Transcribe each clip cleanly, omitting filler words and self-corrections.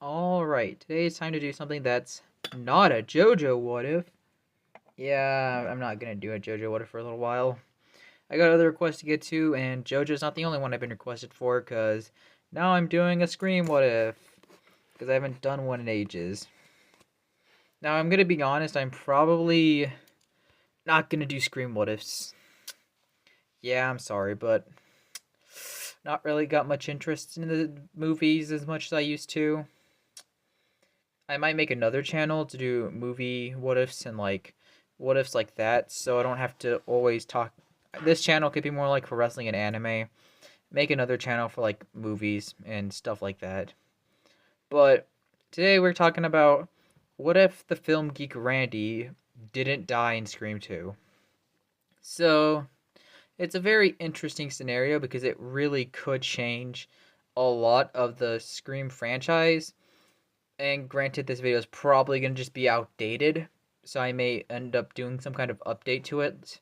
Alright, today it's time to do something that's not a JoJo what if. Yeah, I'm not gonna do a JoJo what if for a little while. I got other requests to get to, and JoJo's not the only one I've been requested for, because now I'm doing a Scream what if, because I haven't done one in ages. Now, I'm gonna be honest, I'm probably not gonna do Scream what ifs. Yeah, I'm sorry, but not really got much interest in the movies as much as I used to. I might make another channel to do movie what ifs and like what ifs like that, so I don't have to always talk. This channel could be more like for wrestling and anime. Make another channel for like movies and stuff like that. But today we're talking about what if the film geek Randy didn't die in Scream 2. So it's a very interesting scenario because it really could change a lot of the Scream franchise. And granted, this video is probably going to just be outdated, so I may end up doing some kind of update to it,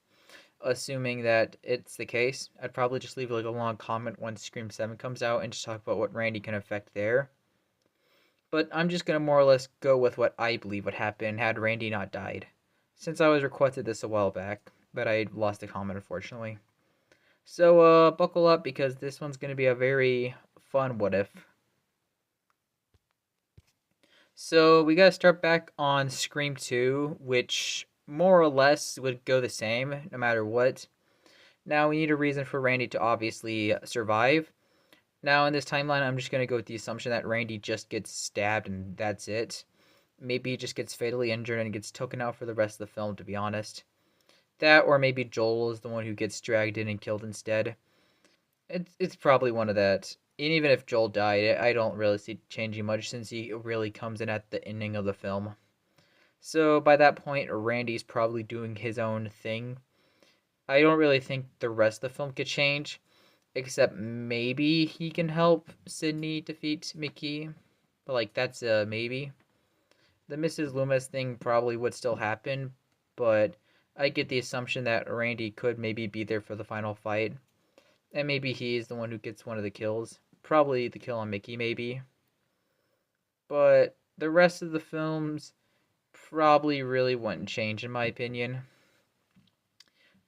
assuming that it's the case. I'd probably just leave like a long comment when Scream 7 comes out and just talk about what Randy can affect there. But I'm just going to more or less go with what I believe would happen had Randy not died, since I was requested this a while back, but I lost the comment unfortunately. So buckle up because this one's going to be a very fun what if. So we gotta start back on Scream 2, which more or less would go the same no matter what. Now we need a reason for Randy to obviously survive. Now in this timeline, I'm just gonna go with the assumption that Randy just gets stabbed and that's it. Maybe he just gets fatally injured and gets taken out for the rest of the film, to be honest. That, or maybe Joel is the one who gets dragged in and killed instead. It's probably one of that. And even if Joel died, I don't really see it changing much since he really comes in at the ending of the film. So by that point, Randy's probably doing his own thing. I don't really think the rest of the film could change, except maybe he can help Sydney defeat Mickey. But like that's a maybe. The Mrs. Loomis thing probably would still happen, but I get the assumption that Randy could maybe be there for the final fight. And maybe he's the one who gets one of the kills. Probably the kill on Mickey, maybe. But the rest of the films probably really wouldn't change, in my opinion.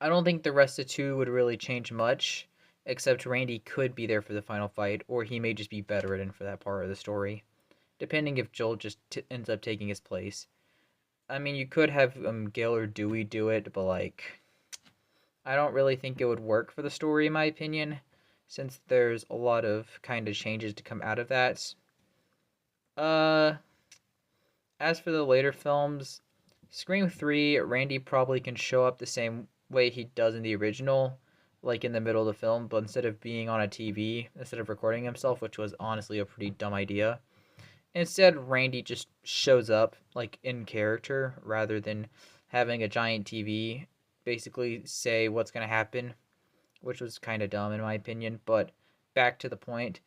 I don't think the rest of two would really change much, except Randy could be there for the final fight, or he may just be better at it for that part of the story, depending if Joel just ends up taking his place. I mean, you could have Gil or Dewey do it, but like, I don't really think it would work for the story, in my opinion, since there's a lot of kind of changes to come out of that. Uh, as for the later films, Scream 3, Randy probably can show up the same way he does in the original, like in the middle of the film, but instead of being on a TV, instead of recording himself, which was honestly a pretty dumb idea, instead Randy just shows up, like in character, rather than having a giant TV basically say what's going to happen, which was kind of dumb in my opinion, but back to the point.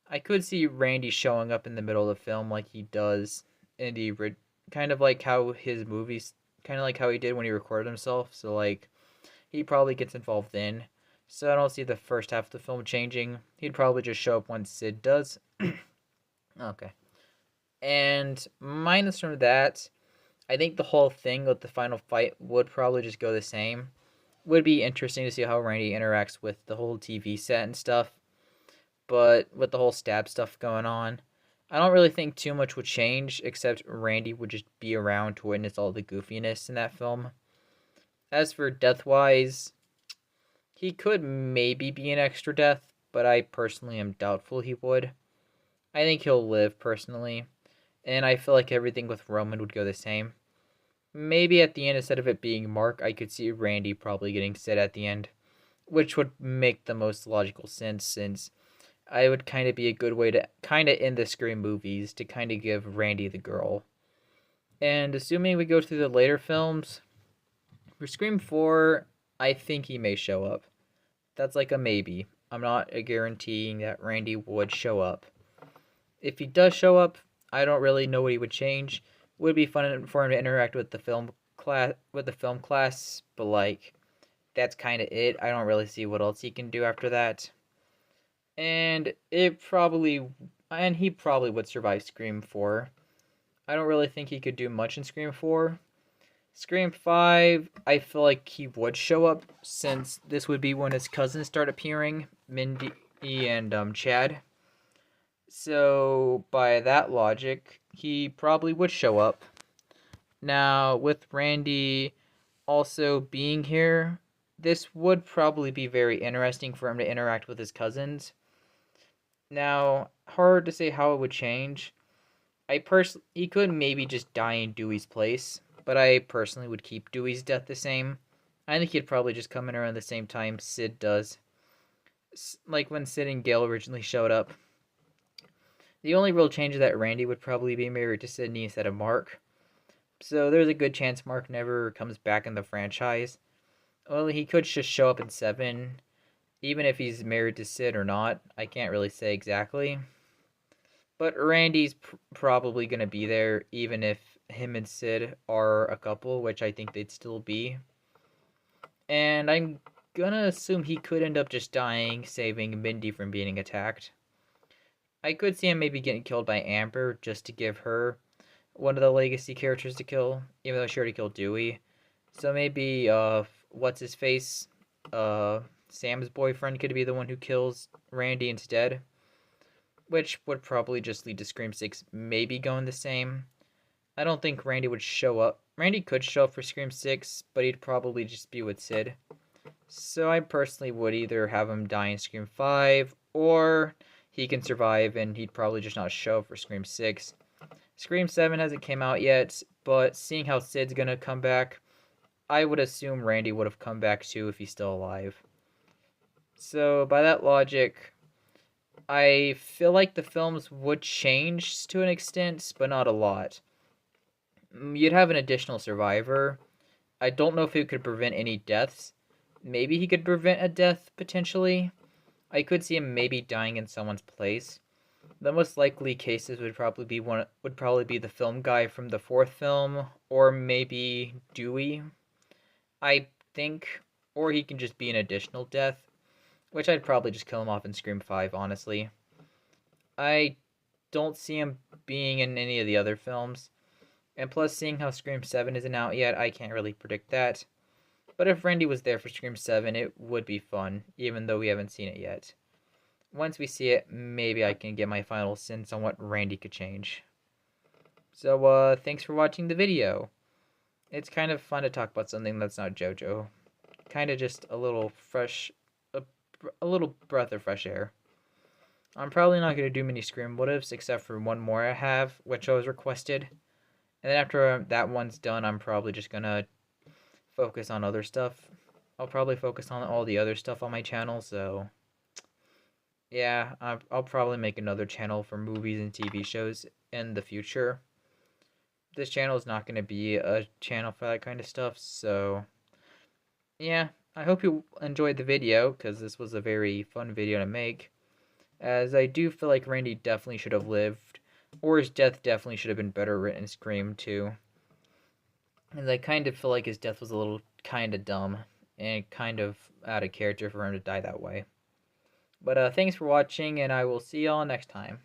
I could see Randy showing up in the middle of the film like he does in the kind of like how his movies, kind of like how he did when he recorded himself. So like he probably gets involved then. So I don't see the first half of the film changing. He'd probably just show up when Sid does. Okay. And minus from that, I think the whole thing with the final fight would probably just go the same. Would be interesting to see how Randy interacts with the whole TV set and stuff. But with the whole stab stuff going on, I don't really think too much would change, except Randy would just be around to witness all the goofiness in that film. As for death wise, he could maybe be an extra death, but I personally am doubtful he would. I think he'll live personally, and I feel like everything with Roman would go the same. Maybe at the end, instead of it being Mark, I could see Randy probably getting Sid at the end, which would make the most logical sense since I would kind of be a good way to kind of end the Scream movies to kind of give Randy the girl. And assuming we go through the later films, for Scream 4, I think he may show up. That's like a maybe. I'm not guaranteeing that Randy would show up. If he does show up, I don't really know what he would change. Would be fun for him to interact with the film class, but like that's kind of it. I don't really see what else he can do after that. And it probably and he probably would survive Scream 4. I don't really think he could do much in Scream 4. Scream 5, I feel like he would show up since this would be when his cousins start appearing, Mindy and Chad. So, by that logic, he probably would show up. Now, with Randy also being here, this would probably be very interesting for him to interact with his cousins. Now, hard to say how it would change. He could maybe just die in Dewey's place, but I personally would keep Dewey's death the same. I think he'd probably just come in around the same time Sid does, like when Sid and Gail originally showed up. The only real change is that Randy would probably be married to Sydney instead of Mark, so there's a good chance Mark never comes back in the franchise. Well, he could just show up in 7, even if he's married to Sid or not. I can't really say exactly. But Randy's probably going to be there, even if him and Sid are a couple, which I think they'd still be. And I'm gonna assume he could end up just dying, saving Mindy from being attacked. I could see him maybe getting killed by Amber just to give her one of the legacy characters to kill, even though she already killed Dewey. So maybe, what's his face? Sam's boyfriend could be the one who kills Randy instead, which would probably just lead to Scream 6 maybe going the same. I don't think Randy would show up. Randy could show up for Scream 6, but he'd probably just be with Sid. So I personally would either have him die in Scream 5, or he can survive and he'd probably just not show up for Scream 6. Scream 7 hasn't came out yet, but seeing how Sid's gonna come back, I would assume Randy would have come back too if he's still alive. So by that logic, I feel like the films would change to an extent, but not a lot. You'd have an additional survivor. I don't know if he could prevent any deaths. Maybe he could prevent a death, potentially. I could see him maybe dying in someone's place. The most likely cases would probably be the film guy from the 4th film, or maybe Dewey, I think. Or he can just be an additional death, which I'd probably just kill him off in Scream 5, honestly. I don't see him being in any of the other films. And plus, seeing how Scream 7 isn't out yet, I can't really predict that. But if Randy was there for Scream 7, it would be fun, even though we haven't seen it yet. Once we see it, maybe I can get my final sense on what Randy could change. So, thanks for watching the video. It's kind of fun to talk about something that's not JoJo. Kind of just a little a little breath of fresh air. I'm probably not going to do many Scream what ifs, except for one more I have, which I was requested. And then after that one's done, I'm probably just going to focus on other stuff. I'll probably focus on all the other stuff on my channel, so yeah, I'll probably make another channel for movies and TV shows in the future. This channel is not going to be a channel for that kind of stuff, so yeah, I hope you enjoyed the video, because this was a very fun video to make, as I do feel like Randy definitely should have lived, or his death definitely should have been better written in Scream 2. And I kind of feel like his death was a little kind of dumb and kind of out of character for him to die that way. But thanks for watching, and I will see y'all next time.